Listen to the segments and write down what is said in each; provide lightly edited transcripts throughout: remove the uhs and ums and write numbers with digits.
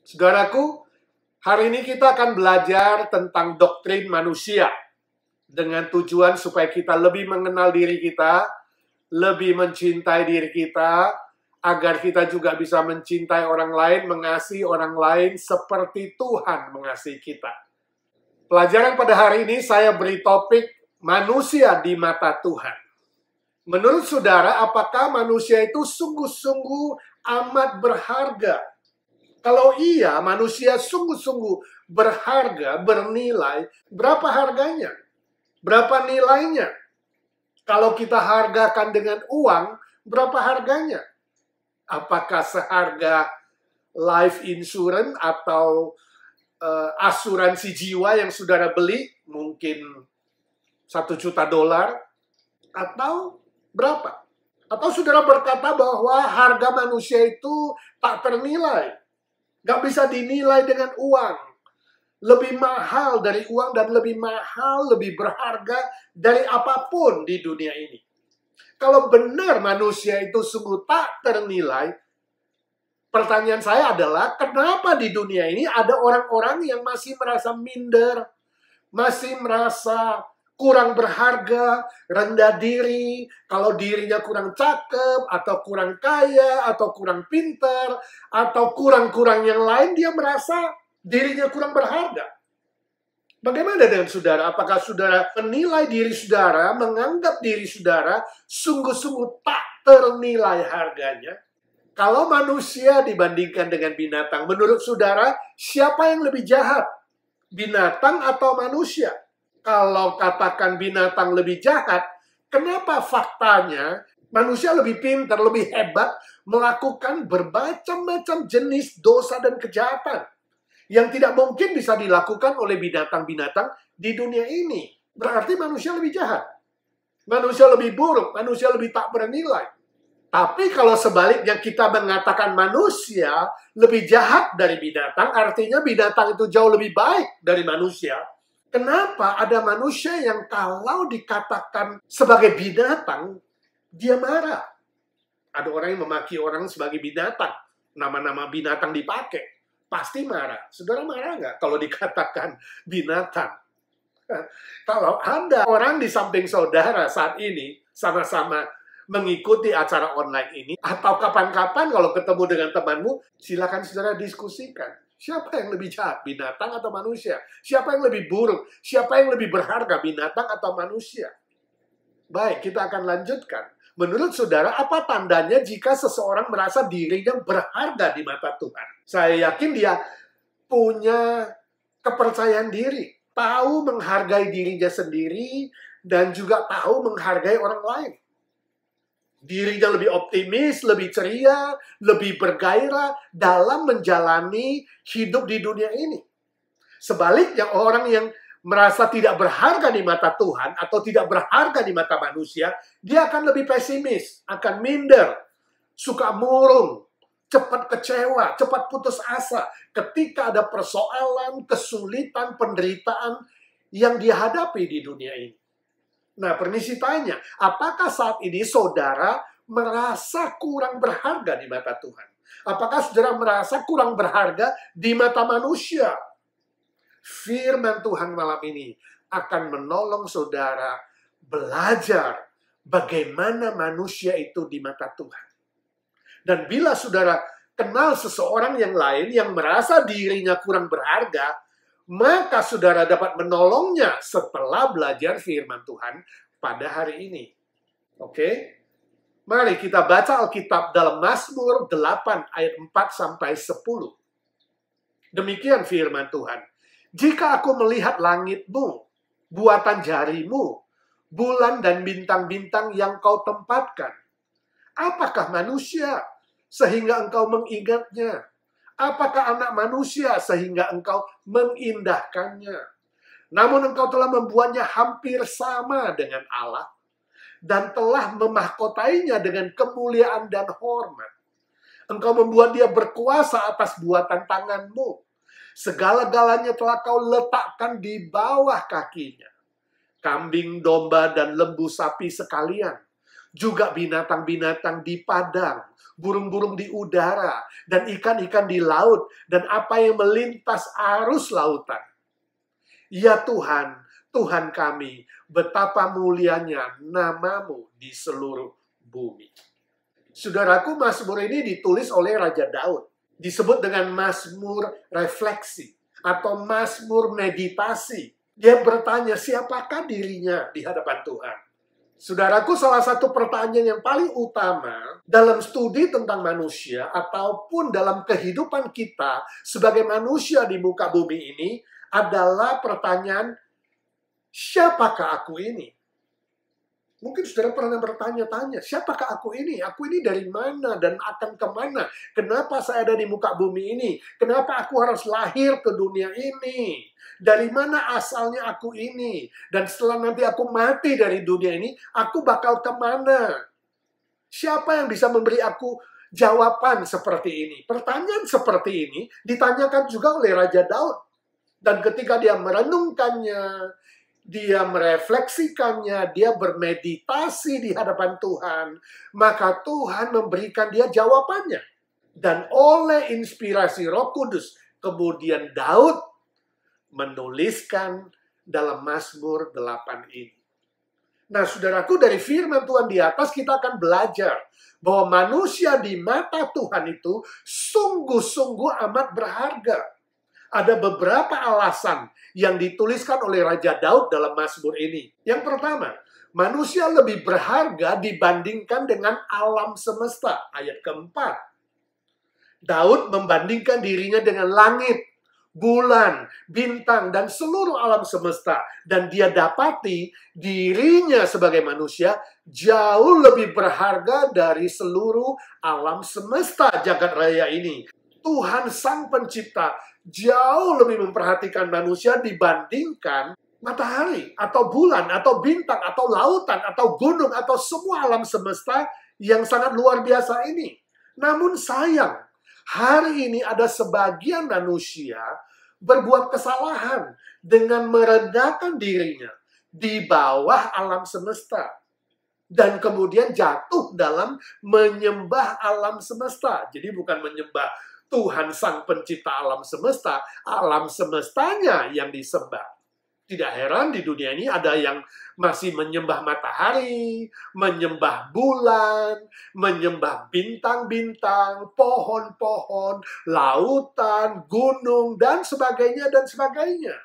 Saudaraku, hari ini kita akan belajar tentang doktrin manusia dengan tujuan supaya kita lebih mengenal diri kita, lebih mencintai diri kita, agar kita juga bisa mencintai orang lain, mengasihi orang lain seperti Tuhan mengasihi kita. Pelajaran pada hari ini saya beri topik manusia di mata Tuhan. Menurut saudara, apakah manusia itu sungguh-sungguh amat berharga? Kalau iya, manusia sungguh-sungguh berharga, bernilai, berapa harganya? Berapa nilainya? Kalau kita hargakan dengan uang, berapa harganya? Apakah seharga life insurance atau asuransi jiwa yang saudara beli? Mungkin $1 juta, atau berapa? Atau saudara berkata bahwa harga manusia itu tak ternilai. Gak bisa dinilai dengan uang. Lebih mahal dari uang dan lebih mahal, lebih berharga dari apapun di dunia ini. Kalau benar manusia itu sungguh tak ternilai, pertanyaan saya adalah, kenapa di dunia ini ada orang-orang yang masih merasa minder, masih merasa kurang berharga, rendah diri, kalau dirinya kurang cakep, atau kurang kaya, atau kurang pintar, atau kurang-kurang yang lain, dia merasa dirinya kurang berharga. Bagaimana dengan saudara? Apakah saudara menilai diri saudara, menganggap diri saudara sungguh-sungguh tak ternilai harganya? Kalau manusia dibandingkan dengan binatang, menurut saudara, siapa yang lebih jahat? Binatang atau manusia? Kalau katakan binatang lebih jahat, kenapa faktanya manusia lebih pintar, lebih hebat melakukan bermacam-macam jenis dosa dan kejahatan yang tidak mungkin bisa dilakukan oleh binatang-binatang di dunia ini? Berarti manusia lebih jahat, manusia lebih buruk, manusia lebih tak bernilai. Tapi kalau sebaliknya kita mengatakan manusia lebih jahat dari binatang, artinya binatang itu jauh lebih baik dari manusia. Kenapa ada manusia yang kalau dikatakan sebagai binatang, dia marah? Ada orang yang memaki orang sebagai binatang. Nama-nama binatang dipakai. Pasti marah. Saudara marah nggak kalau dikatakan binatang? Kalau ada orang di samping saudara saat ini, sama-sama mengikuti acara online ini, atau kapan-kapan kalau ketemu dengan temanmu, silakan saudara diskusikan. Siapa yang lebih jahat, binatang atau manusia? Siapa yang lebih buruk? Siapa yang lebih berharga, binatang atau manusia? Baik, kita akan lanjutkan. Menurut saudara, apa tandanya jika seseorang merasa dirinya berharga di mata Tuhan? Saya yakin dia punya kepercayaan diri, tahu menghargai dirinya sendiri, dan juga tahu menghargai orang lain. Dirinya lebih optimis, lebih ceria, lebih bergairah dalam menjalani hidup di dunia ini. Sebaliknya, orang yang merasa tidak berharga di mata Tuhan atau tidak berharga di mata manusia, dia akan lebih pesimis, akan minder, suka murung, cepat kecewa, cepat putus asa ketika ada persoalan, kesulitan, penderitaan yang dihadapi di dunia ini. Nah, permisi tanya, apakah saat ini saudara merasa kurang berharga di mata Tuhan? Apakah saudara merasa kurang berharga di mata manusia? Firman Tuhan malam ini akan menolong saudara belajar bagaimana manusia itu di mata Tuhan. Dan bila saudara kenal seseorang yang lain yang merasa dirinya kurang berharga, maka saudara dapat menolongnya setelah belajar firman Tuhan pada hari ini. Oke? Mari kita baca Alkitab dalam Mazmur 8 ayat 4-10. Demikian firman Tuhan. Jika aku melihat langitmu, buatan jarimu, bulan dan bintang-bintang yang kau tempatkan, apakah manusia sehingga engkau mengingatnya? Apakah anak manusia sehingga engkau mengindahkannya? Namun engkau telah membuatnya hampir sama dengan Allah dan telah memahkotainya dengan kemuliaan dan hormat. Engkau membuat dia berkuasa atas buatan tanganmu. Segala-galanya telah kau letakkan di bawah kakinya. Kambing, domba, dan lembu sapi sekalian. juga binatang-binatang di padang, burung-burung di udara, dan ikan-ikan di laut, dan apa yang melintas arus lautan. Ya Tuhan, Tuhan kami, betapa mulianya namamu di seluruh bumi. Saudaraku, Mazmur ini ditulis oleh Raja Daud. Disebut dengan Mazmur refleksi atau Mazmur meditasi. Dia bertanya, siapakah dirinya di hadapan Tuhan? Saudaraku, salah satu pertanyaan yang paling utama dalam studi tentang manusia ataupun dalam kehidupan kita sebagai manusia di muka bumi ini adalah pertanyaan, siapakah aku ini? Mungkin saudara pernah bertanya-tanya, siapakah aku ini? Aku ini dari mana dan akan kemana? Kenapa saya ada di muka bumi ini? Kenapa aku harus lahir ke dunia ini? Dari mana asalnya aku ini? Dan setelah nanti aku mati dari dunia ini, aku bakal kemana? Siapa yang bisa memberi aku jawaban seperti ini? Pertanyaan seperti ini ditanyakan juga oleh Raja Daud. Dan ketika dia merenungkannya, dia merefleksikannya, dia bermeditasi di hadapan Tuhan, maka Tuhan memberikan dia jawabannya. Dan oleh inspirasi Roh Kudus, kemudian Daud menuliskan dalam Mazmur 8 ini. Nah, saudaraku, dari firman Tuhan di atas kita akan belajar bahwa manusia di mata Tuhan itu sungguh-sungguh amat berharga. Ada beberapa alasan yang dituliskan oleh Raja Daud dalam Mazmur ini. Yang pertama, manusia lebih berharga dibandingkan dengan alam semesta. Ayat keempat. Daud membandingkan dirinya dengan langit, bulan, bintang, dan seluruh alam semesta. Dan dia dapati dirinya sebagai manusia jauh lebih berharga dari seluruh alam semesta jagat raya ini. Tuhan Sang Pencipta jauh lebih memperhatikan manusia dibandingkan matahari, atau bulan, atau bintang, atau lautan, atau gunung, atau semua alam semesta yang sangat luar biasa ini. Namun sayang, hari ini ada sebagian manusia berbuat kesalahan dengan merendahkan dirinya di bawah alam semesta. Dan kemudian jatuh dalam menyembah alam semesta. Jadi bukan menyembah Tuhan Sang Pencipta alam semestanya yang disembah. Tidak heran di dunia ini ada yang masih menyembah matahari, menyembah bulan, menyembah bintang-bintang, pohon-pohon, lautan, gunung, dan sebagainya, dan sebagainya.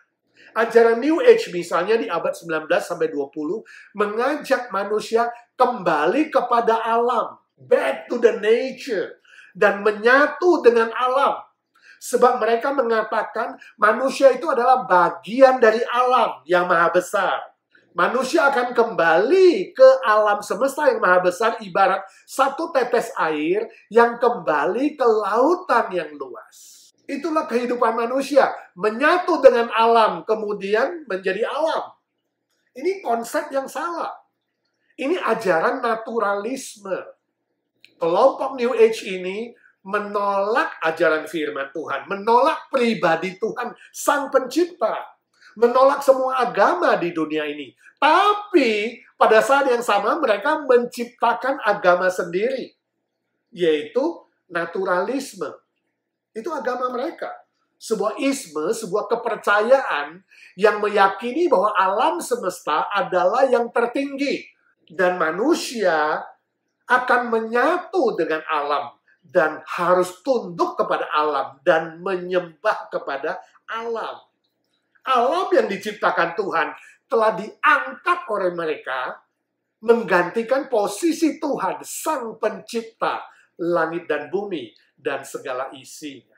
Ajaran New Age misalnya di abad 19-20 mengajak manusia kembali kepada alam, back to the nature, dan menyatu dengan alam. Sebab mereka mengatakan manusia itu adalah bagian dari alam yang maha besar. Manusia akan kembali ke alam semesta yang maha besar ibarat satu tetes air yang kembali ke lautan yang luas. Itulah kehidupan manusia, menyatu dengan alam kemudian menjadi alam. Ini konsep yang salah. Ini ajaran naturalisme. Kelompok New Age ini menolak ajaran firman Tuhan, menolak pribadi Tuhan Sang Pencipta, menolak semua agama di dunia ini. Tapi pada saat yang sama mereka menciptakan agama sendiri, yaitu naturalisme. Itu agama mereka. Sebuah isme, sebuah kepercayaan yang meyakini bahwa alam semesta adalah yang tertinggi. Dan manusia akan menyatu dengan alam dan harus tunduk kepada alam dan menyembah kepada alam. Alam yang diciptakan Tuhan telah diangkat oleh mereka menggantikan posisi Tuhan Sang Pencipta langit dan bumi dan segala isinya.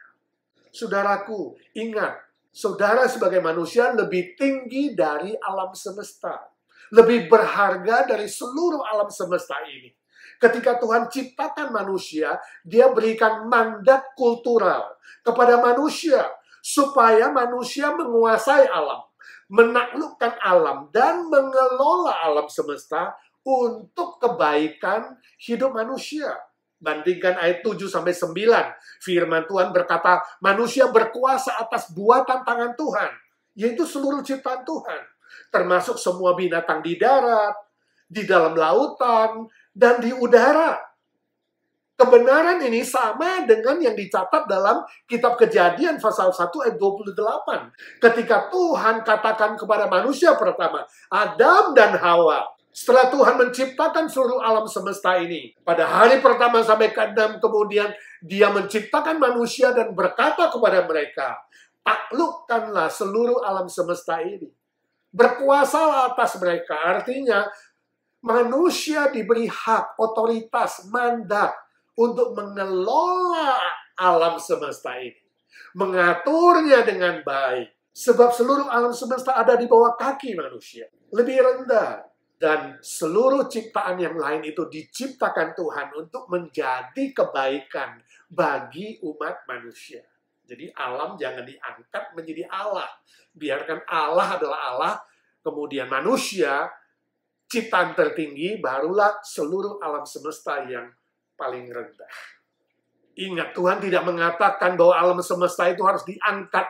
Saudaraku, ingat, saudara sebagai manusia lebih tinggi dari alam semesta, lebih berharga dari seluruh alam semesta ini. Ketika Tuhan ciptakan manusia, Dia berikan mandat kultural kepada manusia supaya manusia menguasai alam, menaklukkan alam, dan mengelola alam semesta untuk kebaikan hidup manusia. Bandingkan ayat 7-9, firman Tuhan berkata, manusia berkuasa atas buatan tangan Tuhan, yaitu seluruh ciptaan Tuhan, termasuk semua binatang di darat, di dalam lautan, dan di udara. Kebenaran ini sama dengan yang dicatat dalam kitab Kejadian pasal 1 ayat 28. Ketika Tuhan katakan kepada manusia pertama, Adam dan Hawa, setelah Tuhan menciptakan seluruh alam semesta ini, pada hari pertama sampai ke-6 kemudian Dia menciptakan manusia dan berkata kepada mereka, taklukkanlah seluruh alam semesta ini. Berkuasalah atas mereka. Artinya, manusia diberi hak, otoritas, mandat untuk mengelola alam semesta ini. Mengaturnya dengan baik. Sebab seluruh alam semesta ada di bawah kaki manusia. Lebih rendah. Dan seluruh ciptaan yang lain itu diciptakan Tuhan untuk menjadi kebaikan bagi umat manusia. Jadi alam jangan diangkat menjadi Allah. Biarkan Allah adalah Allah, kemudian manusia, ciptaan tertinggi, barulah seluruh alam semesta yang paling rendah. Ingat, Tuhan tidak mengatakan bahwa alam semesta itu harus diangkat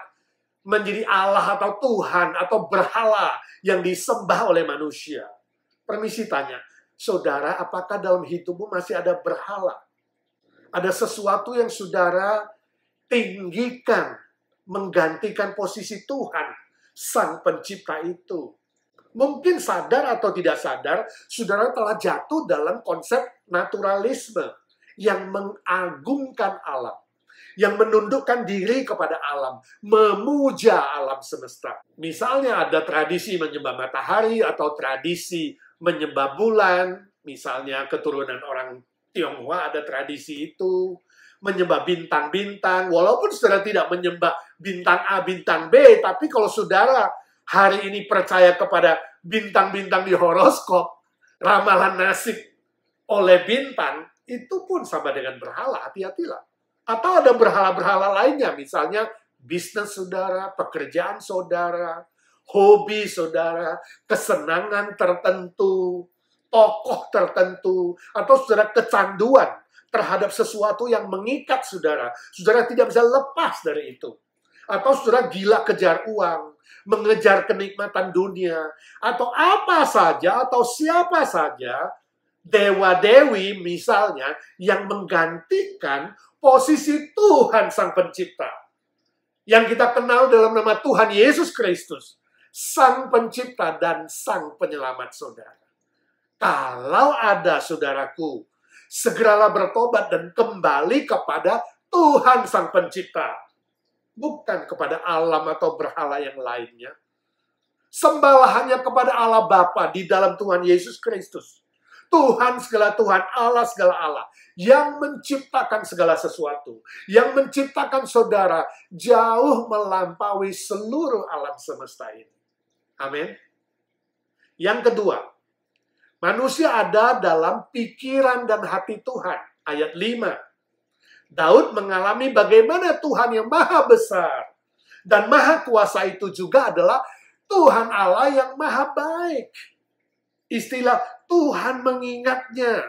menjadi Allah atau Tuhan atau berhala yang disembah oleh manusia. Permisi tanya, saudara, apakah dalam hidupmu masih ada berhala? Ada sesuatu yang saudara tinggikan, menggantikan posisi Tuhan, Sang Pencipta itu. Mungkin sadar atau tidak sadar, saudara telah jatuh dalam konsep naturalisme yang mengagungkan alam, yang menundukkan diri kepada alam, memuja alam semesta. Misalnya ada tradisi menyembah matahari atau tradisi menyembah bulan, misalnya keturunan orang Tionghoa ada tradisi itu, menyembah bintang-bintang, walaupun saudara tidak menyembah bintang A, bintang B, tapi kalau saudara hari ini percaya kepada bintang-bintang di horoskop, ramalan nasib oleh bintang, itu pun sama dengan berhala, hati-hatilah. Atau ada berhala-berhala lainnya, misalnya bisnis saudara, pekerjaan saudara, hobi saudara, kesenangan tertentu, tokoh tertentu, atau saudara kecanduan terhadap sesuatu yang mengikat saudara. Saudara tidak bisa lepas dari itu. Atau saudara gila kejar uang, mengejar kenikmatan dunia, atau apa saja, atau siapa saja, dewa-dewi misalnya, yang menggantikan posisi Tuhan Sang Pencipta. Yang kita kenal dalam nama Tuhan Yesus Kristus, Sang Pencipta dan Sang Penyelamat saudara. Kalau ada saudaraku, segeralah bertobat dan kembali kepada Tuhan Sang Pencipta. Bukan kepada alam atau berhala yang lainnya. Sembahlah hanya kepada Allah Bapa di dalam Tuhan Yesus Kristus. Tuhan segala Tuhan, Allah segala Allah. Yang menciptakan segala sesuatu. Yang menciptakan saudara jauh melampaui seluruh alam semesta ini. Amin. Yang kedua, manusia ada dalam pikiran dan hati Tuhan. Ayat 5. Daud mengalami bagaimana Tuhan yang maha besar dan maha kuasa itu juga adalah Tuhan Allah yang maha baik. Istilah Tuhan mengingatnya.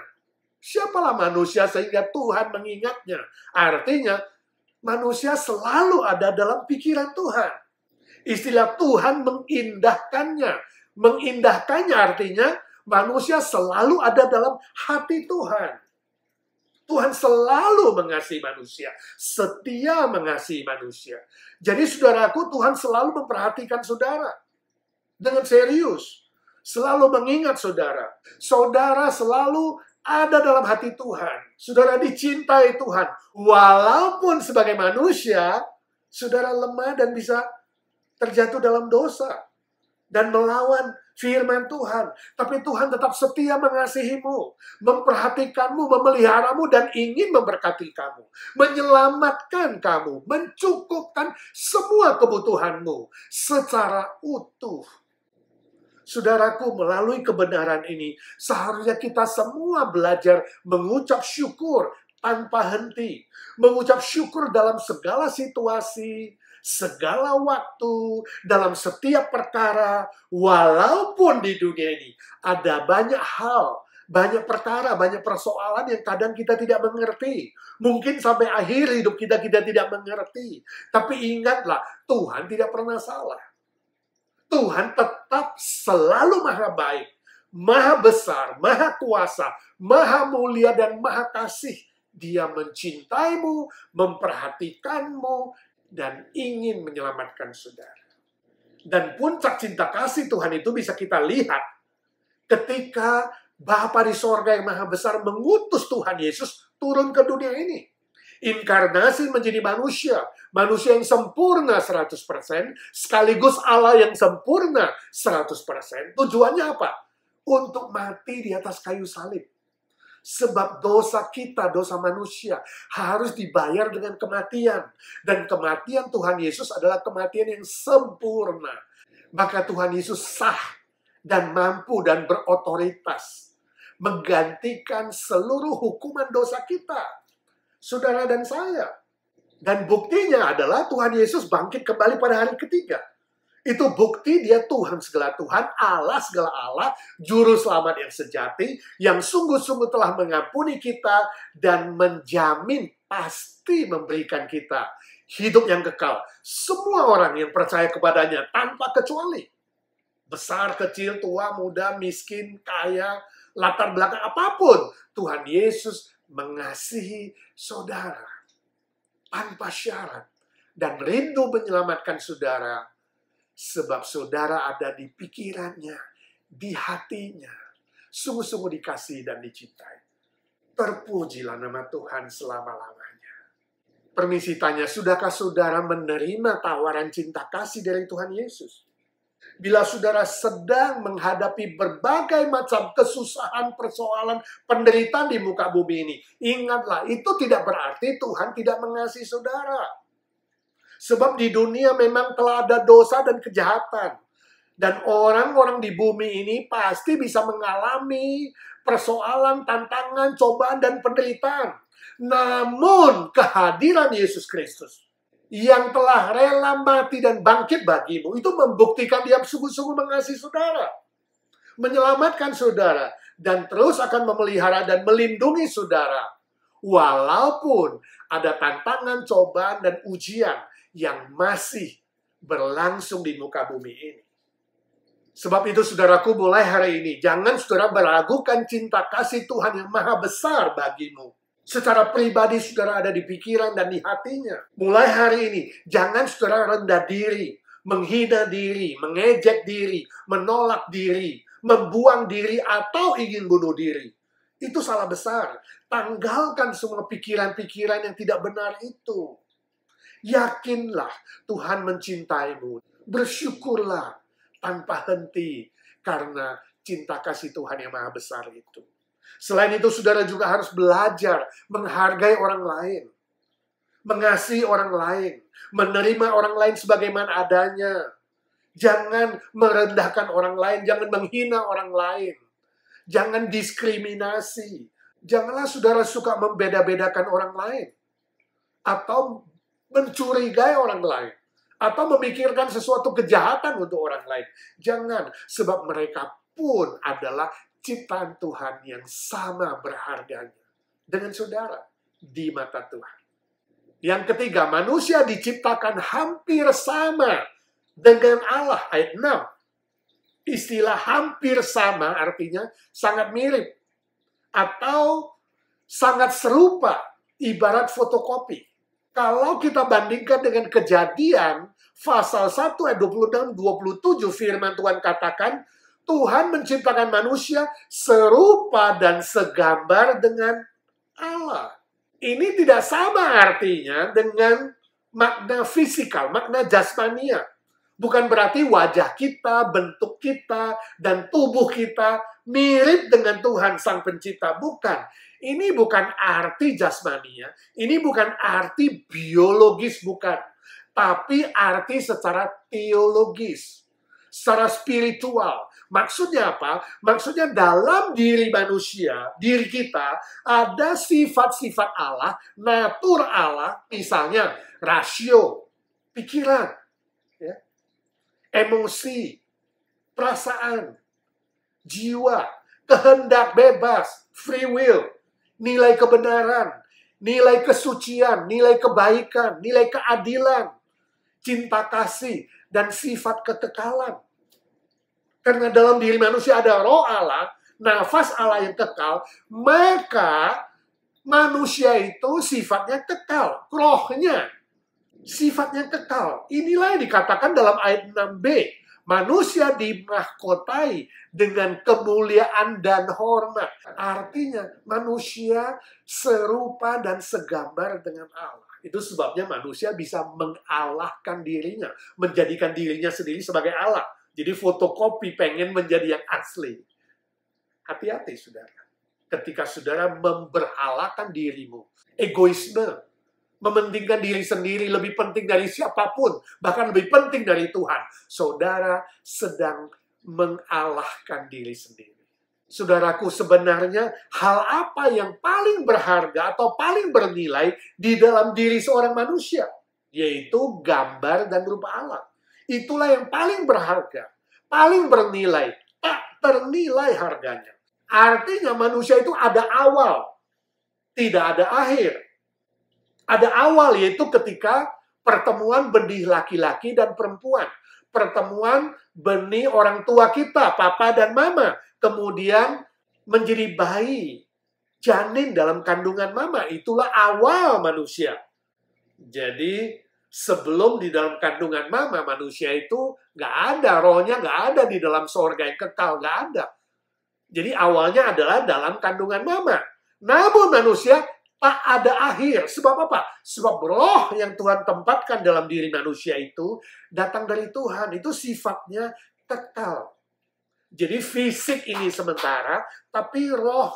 Siapalah manusia sehingga Tuhan mengingatnya? Artinya manusia selalu ada dalam pikiran Tuhan. Istilah Tuhan mengindahkannya. Mengindahkannya artinya manusia selalu ada dalam hati Tuhan. Tuhan selalu mengasihi manusia, setia mengasihi manusia. Jadi saudaraku, Tuhan selalu memperhatikan saudara dengan serius, selalu mengingat saudara. Saudara selalu ada dalam hati Tuhan. Saudara dicintai Tuhan, walaupun sebagai manusia, saudara lemah dan bisa terjatuh dalam dosa dan melawan firman Tuhan. Tapi Tuhan tetap setia mengasihimu, memperhatikanmu, memeliharamu, dan ingin memberkati kamu. Menyelamatkan kamu, mencukupkan semua kebutuhanmu secara utuh. Saudaraku, melalui kebenaran ini, seharusnya kita semua belajar mengucap syukur tanpa henti. Mengucap syukur dalam segala situasi, segala waktu, dalam setiap perkara, walaupun di dunia ini ada banyak hal, banyak perkara, banyak persoalan yang kadang kita tidak mengerti. Mungkin sampai akhir hidup kita tidak mengerti. Tapi ingatlah, Tuhan tidak pernah salah. Tuhan tetap selalu maha baik, Maha besar, maha kuasa, maha mulia, dan maha kasih. Dia mencintaimu, memperhatikanmu, dan ingin menyelamatkan saudara. Dan puncak cinta kasih Tuhan itu bisa kita lihat ketika Bapa di sorga yang maha besar mengutus Tuhan Yesus turun ke dunia ini. Inkarnasi menjadi manusia. Manusia yang sempurna 100%, sekaligus Allah yang sempurna 100%. Tujuannya apa? Untuk mati di atas kayu salib. Sebab dosa kita, dosa manusia, harus dibayar dengan kematian. Dan kematian Tuhan Yesus adalah kematian yang sempurna. Maka Tuhan Yesus sah dan mampu dan berotoritas menggantikan seluruh hukuman dosa kita, saudara dan saya. Dan buktinya adalah Tuhan Yesus bangkit kembali pada hari ketiga. Itu bukti dia Tuhan segala Tuhan, Allah segala Allah, juru selamat yang sejati, yang sungguh-sungguh telah mengampuni kita dan menjamin pasti memberikan kita hidup yang kekal. Semua orang yang percaya kepadanya tanpa kecuali. Besar, kecil, tua, muda, miskin, kaya, latar belakang apapun, Tuhan Yesus mengasihi saudara tanpa syarat dan rindu menyelamatkan saudara, sebab saudara ada di pikirannya, di hatinya, sungguh-sungguh dikasihi dan dicintai. Terpujilah nama Tuhan selama-lamanya. Permisi tanya, sudahkah saudara menerima tawaran cinta kasih dari Tuhan Yesus? Bila saudara sedang menghadapi berbagai macam kesusahan, persoalan, penderitaan di muka bumi ini, ingatlah, itu tidak berarti Tuhan tidak mengasihi saudara. Sebab di dunia memang telah ada dosa dan kejahatan. Dan orang-orang di bumi ini pasti bisa mengalami persoalan, tantangan, cobaan, dan penderitaan. Namun kehadiran Yesus Kristus yang telah rela mati dan bangkit bagimu, itu membuktikan dia sungguh-sungguh mengasihi saudara, menyelamatkan saudara, dan terus akan memelihara dan melindungi saudara. Walaupun ada tantangan, cobaan, dan ujian yang masih berlangsung di muka bumi ini. Sebab itu saudaraku, mulai hari ini, jangan saudara meragukan cinta kasih Tuhan yang maha besar bagimu. Secara pribadi saudara ada di pikiran dan di hatinya. Mulai hari ini, jangan saudara rendah diri, menghina diri, mengejek diri, menolak diri, membuang diri, atau ingin bunuh diri. Itu salah besar. Tanggalkan semua pikiran-pikiran yang tidak benar itu. Yakinlah Tuhan mencintaimu. Bersyukurlah tanpa henti karena cinta kasih Tuhan yang maha besar itu. Selain itu, saudara juga harus belajar menghargai orang lain, mengasihi orang lain, menerima orang lain sebagaimana adanya. Jangan merendahkan orang lain, jangan menghina orang lain, jangan diskriminasi. Janganlah saudara suka membeda-bedakan orang lain, atau mencurigai orang lain, atau memikirkan sesuatu kejahatan untuk orang lain. Jangan, sebab mereka pun adalah ciptaan Tuhan yang sama berharganya dengan saudara di mata Tuhan. Yang ketiga, manusia diciptakan hampir sama dengan Allah. Ayat 6. Istilah hampir sama artinya sangat mirip atau sangat serupa, ibarat fotokopi. Kalau kita bandingkan dengan Kejadian pasal 1 ayat 26-27, firman Tuhan katakan, Tuhan menciptakan manusia serupa dan segambar dengan Allah. Ini tidak sama artinya dengan makna fisikal, makna jasmania. Bukan berarti wajah kita, bentuk kita, dan tubuh kita mirip dengan Tuhan Sang Pencipta. Bukan. Ini bukan arti jasmania. Ini bukan arti biologis, bukan. Tapi arti secara teologis, secara spiritual. Maksudnya apa? Maksudnya dalam diri manusia, diri kita, ada sifat-sifat Allah, natur Allah, misalnya rasio, pikiran, ya, emosi, perasaan, jiwa, kehendak bebas, free will, nilai kebenaran, nilai kesucian, nilai kebaikan, nilai keadilan, cinta kasih, dan sifat kekekalan. Karena dalam diri manusia ada roh Allah, nafas Allah yang kekal, maka manusia itu sifatnya kekal. Rohnya sifatnya kekal. Inilah yang dikatakan dalam ayat 6b. Manusia dimahkotai dengan kemuliaan dan hormat. Artinya manusia serupa dan segambar dengan Allah. Itu sebabnya manusia bisa mengalahkan dirinya. Menjadikan dirinya sendiri sebagai Allah. Jadi fotokopi pengen menjadi yang asli. Hati-hati saudara. Ketika saudara memberhalakan dirimu. Egoisme. Mementingkan diri sendiri lebih penting dari siapapun, bahkan lebih penting dari Tuhan. Saudara sedang mengalahkan diri sendiri. Saudaraku, sebenarnya hal apa yang paling berharga atau paling bernilai di dalam diri seorang manusia? Yaitu gambar dan rupa Allah. Itulah yang paling berharga, paling bernilai, tak ternilai harganya. Artinya manusia itu ada awal, tidak ada akhir. Ada awal, yaitu ketika pertemuan benih laki-laki dan perempuan. Pertemuan benih orang tua kita, papa dan mama. Kemudian menjadi bayi, janin dalam kandungan mama. Itulah awal manusia. Jadi sebelum di dalam kandungan mama, manusia itu nggak ada. Rohnya nggak ada di dalam sorga yang kekal, nggak ada. Jadi awalnya adalah dalam kandungan mama. Namun manusia tak ada akhir. Sebab apa? Sebab roh yang Tuhan tempatkan dalam diri manusia itu datang dari Tuhan. Itu sifatnya kekal. Jadi fisik ini sementara, tapi roh,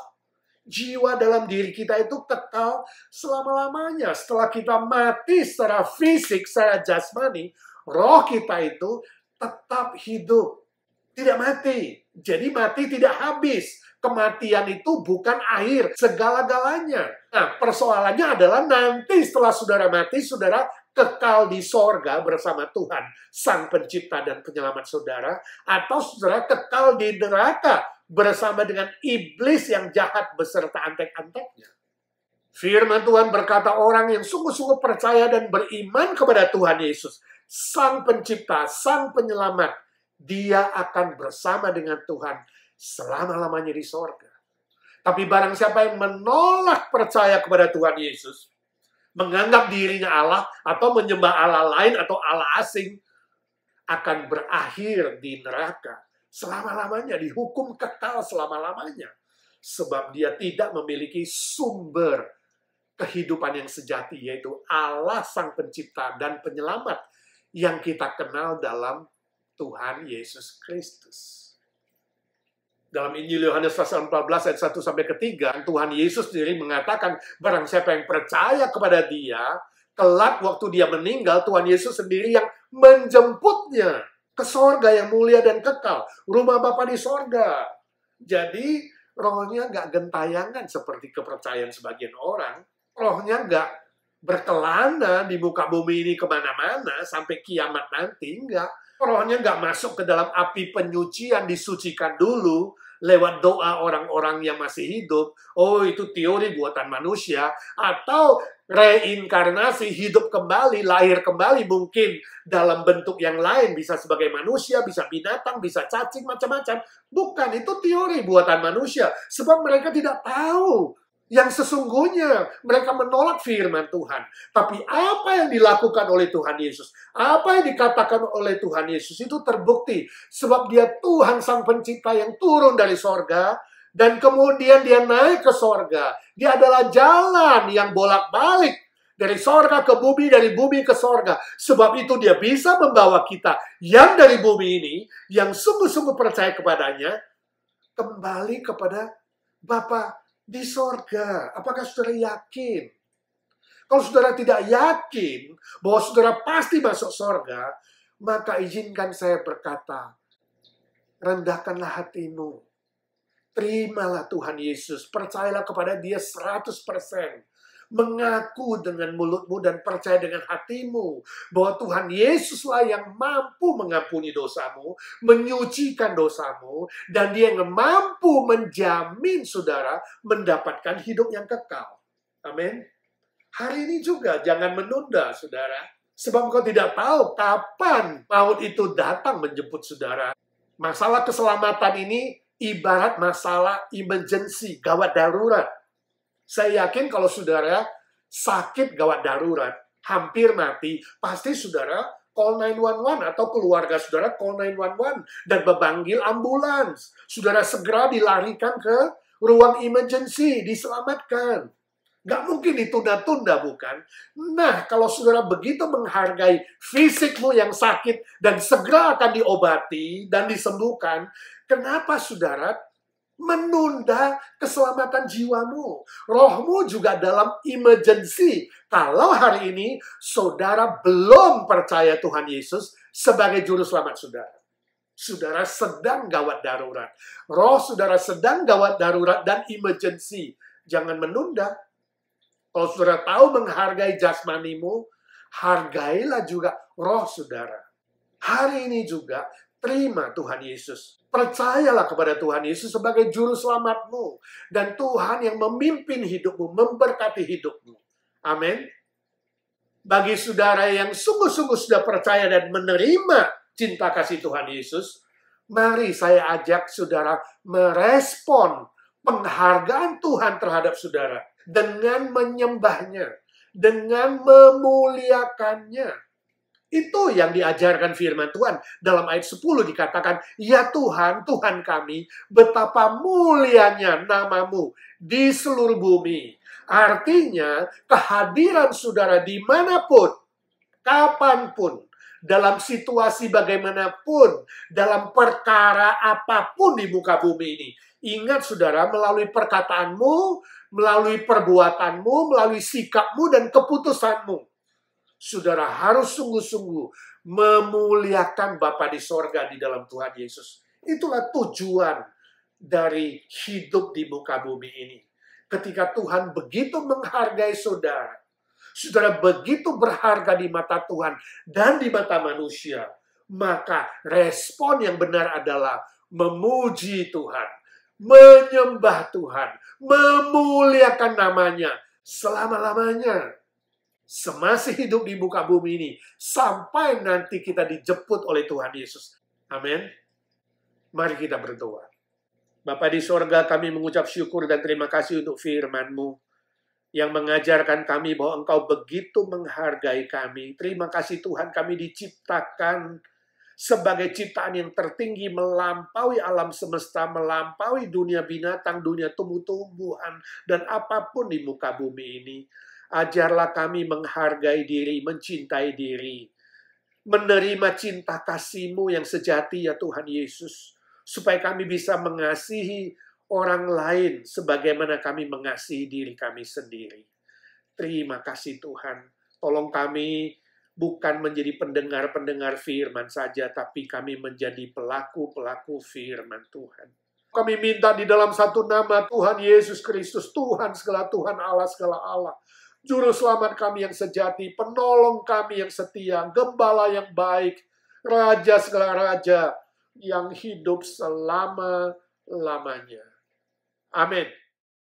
jiwa dalam diri kita itu kekal selama-lamanya. Setelah kita mati secara fisik, secara jasmani, roh kita itu tetap hidup. Tidak mati. Jadi mati tidak habis. Kematian itu bukan akhir segala-galanya. Nah, persoalannya adalah nanti setelah saudara mati, saudara kekal di sorga bersama Tuhan, Sang Pencipta dan Penyelamat saudara, atau saudara kekal di neraka bersama dengan iblis yang jahat beserta antek-anteknya. Firman Tuhan berkata orang yang sungguh-sungguh percaya dan beriman kepada Tuhan Yesus, Sang Pencipta, Sang Penyelamat, dia akan bersama dengan Tuhan selama-lamanya di sorga. Tapi barang siapa yang menolak percaya kepada Tuhan Yesus, menganggap dirinya Allah, atau menyembah Allah lain atau Allah asing, akan berakhir di neraka selama-lamanya, dihukum kekal selama-lamanya. Sebab dia tidak memiliki sumber kehidupan yang sejati, yaitu Allah Sang Pencipta dan Penyelamat yang kita kenal dalam Tuhan Yesus Kristus. Dalam Injil Yohanes pasal 14 ayat 1 sampai 3, Tuhan Yesus sendiri mengatakan barang siapa yang percaya kepada Dia, kelak waktu Dia meninggal, Tuhan Yesus sendiri yang menjemputnya ke sorga yang mulia dan kekal, rumah Bapa di sorga. Jadi rohnya nggak gentayangan seperti kepercayaan sebagian orang. Rohnya nggak berkelana di muka bumi ini kemana-mana sampai kiamat nanti, enggak. Rohnya nggak masuk ke dalam api penyucian, disucikan dulu lewat doa orang-orang yang masih hidup. Oh, itu teori buatan manusia. Atau reinkarnasi, hidup kembali, lahir kembali, mungkin dalam bentuk yang lain. Bisa sebagai manusia, bisa binatang, bisa cacing, macam-macam. Bukan, itu teori buatan manusia. Sebab mereka tidak tahu yang sesungguhnya. Mereka menolak firman Tuhan. Tapi apa yang dilakukan oleh Tuhan Yesus, apa yang dikatakan oleh Tuhan Yesus itu terbukti. Sebab Dia Tuhan Sang Pencipta yang turun dari sorga, dan kemudian Dia naik ke sorga. Dia adalah jalan yang bolak-balik dari sorga ke bumi, dari bumi ke sorga. Sebab itu Dia bisa membawa kita yang dari bumi ini, yang sungguh-sungguh percaya kepadanya, kembali kepada Bapa di sorga. Apakah saudara yakin? Kalau saudara tidak yakin bahwa saudara pasti masuk sorga, maka izinkan saya berkata, rendahkanlah hatimu. Terimalah Tuhan Yesus. Percayalah kepada Dia 100%. Mengaku dengan mulutmu dan percaya dengan hatimu bahwa Tuhan Yesuslah yang mampu mengampuni dosamu, menyucikan dosamu, dan Dia yang mampu menjamin saudara mendapatkan hidup yang kekal. Amin. Hari ini juga jangan menunda, saudara. Sebab kau tidak tahu kapan maut itu datang menjemput saudara. Masalah keselamatan ini ibarat masalah emergency, gawat darurat. Saya yakin kalau saudara sakit gawat darurat, hampir mati, pasti saudara call 911 atau keluarga saudara call 911 dan memanggil ambulans. Saudara segera dilarikan ke ruang emergency, diselamatkan. Nggak mungkin ditunda-tunda, bukan? Nah, kalau saudara begitu menghargai fisikmu yang sakit dan segera akan diobati dan disembuhkan, kenapa saudara menunda keselamatan jiwamu? Rohmu juga dalam emergency. Kalau hari ini saudara belum percaya Tuhan Yesus sebagai juru selamat saudara. Saudara sedang gawat darurat. Roh saudara sedang gawat darurat dan emergency. Jangan menunda. Kalau saudara tahu menghargai jasmanimu, hargailah juga roh saudara. Hari ini juga, terima Tuhan Yesus. Percayalah kepada Tuhan Yesus sebagai juru selamatmu. Dan Tuhan yang memimpin hidupmu, memberkati hidupmu. Amin. Bagi saudara yang sungguh-sungguh sudah percaya dan menerima cinta kasih Tuhan Yesus, mari saya ajak saudara merespon penghargaan Tuhan terhadap saudara dengan menyembahnya, dengan memuliakannya. Itu yang diajarkan firman Tuhan. Dalam ayat 10 dikatakan, ya Tuhan, Tuhan kami, betapa mulianya namamu di seluruh bumi. Artinya, kehadiran saudara dimanapun, kapanpun, dalam situasi bagaimanapun, dalam perkara apapun di muka bumi ini. Ingat saudara, melalui perkataanmu, melalui perbuatanmu, melalui sikapmu dan keputusanmu, saudara harus sungguh-sungguh memuliakan Bapa di sorga di dalam Tuhan Yesus. Itulah tujuan dari hidup di muka bumi ini. Ketika Tuhan begitu menghargai saudara, saudara begitu berharga di mata Tuhan dan di mata manusia, maka respon yang benar adalah memuji Tuhan, menyembah Tuhan, memuliakan namanya selama-lamanya. Semasih hidup di muka bumi ini, sampai nanti kita dijemput oleh Tuhan Yesus. Amin. Mari kita berdoa. Bapa di sorga, kami mengucap syukur dan terima kasih untuk firman-Mu yang mengajarkan kami bahwa Engkau begitu menghargai kami. Terima kasih Tuhan, kami diciptakan sebagai ciptaan yang tertinggi, melampaui alam semesta, melampaui dunia binatang, dunia tumbuh-tumbuhan, dan apapun di muka bumi ini. Ajarlah kami menghargai diri, mencintai diri, menerima cinta kasih-Mu yang sejati ya Tuhan Yesus, supaya kami bisa mengasihi orang lain sebagaimana kami mengasihi diri kami sendiri. Terima kasih Tuhan. Tolong kami bukan menjadi pendengar-pendengar firman saja, tapi kami menjadi pelaku-pelaku firman Tuhan. Kami minta di dalam satu nama Tuhan Yesus Kristus, Tuhan segala Tuhan, Allah segala Allah, Juru Selamat kami yang sejati, penolong kami yang setia, gembala yang baik, Raja segala Raja yang hidup selama-lamanya. Amin.